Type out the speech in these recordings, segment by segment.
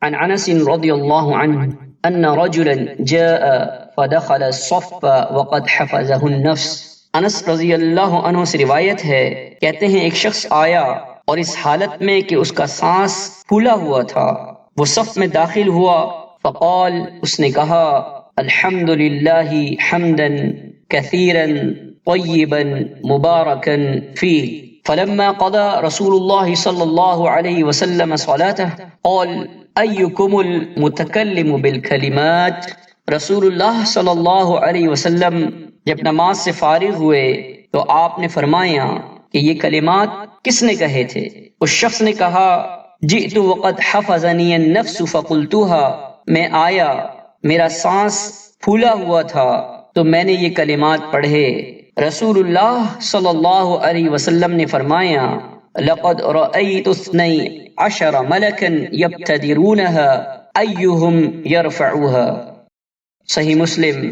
عن انس رضی اللہ عنہ ان رجلا جاء فدخل الصف وقد حفظه النفس۔ انس رضی اللہ عنہ سے روایت ہے، کہتے ہیں ایک شخص آیا اور اس حالت میں کہ اس کا سانس پھولا ہوا تھا، وہ صف میں داخل ہوا، فقال، اس نے کہا، الحمد للہ حمدا کثیرا طیبا مبارکا فیہ۔ فلما قضى رسول الله صلى الله عليه وسلم صلاته قال أيكم المتكلم بالكلمات۔ رسول اللہ صلی اللہ علیہ وسلم جب نماز سے فارغ ہوئے تو آپ نے فرمایا کہ یہ کلمات کس نے کہے تھے؟ اس شخص نے کہا، جئت وقد حفظني النفس فقلتها، میں آیا، میرا سانس پھولا ہوا تھا تو میں نے یہ کلمات پڑھے۔ رسول اللہ صلی اللہ علیہ وسلم نے فرمایا، لقد رأيت 12 ملكا يبتدرونها أيهم يرفعها۔ صحیح مسلم۔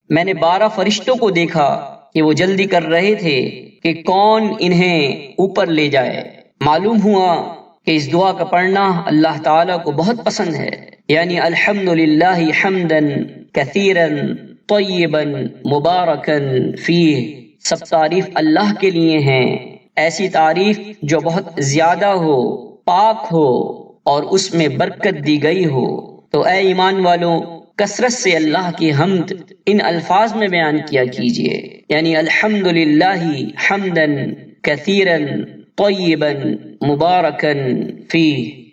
میں نے 12 فرشتوں کو دیکھا کہ وہ جلدی کر رہے تھے کہ کون انہیں اوپر لے جائے۔ معلوم ہوا کہ اس دعا کا پڑھنا اللہ تعالیٰ کو بہت پسند ہے، یعنی الحمدللہ حمدا کثیرا طیبا مبارکا فیہ، سب تعریف اللہ کے لیے ہیں، ایسی تعریف جو بہت زیادہ ہو، پاک ہو اور اس میں برکت دی گئی ہو۔ تو اے ایمان والوں، کثرت سے اللہ کی حمد ان الفاظ میں بیان کیا کیجئے، یعنی الحمدللہ حمدا کثیرا طیبا مبارکا فیہ۔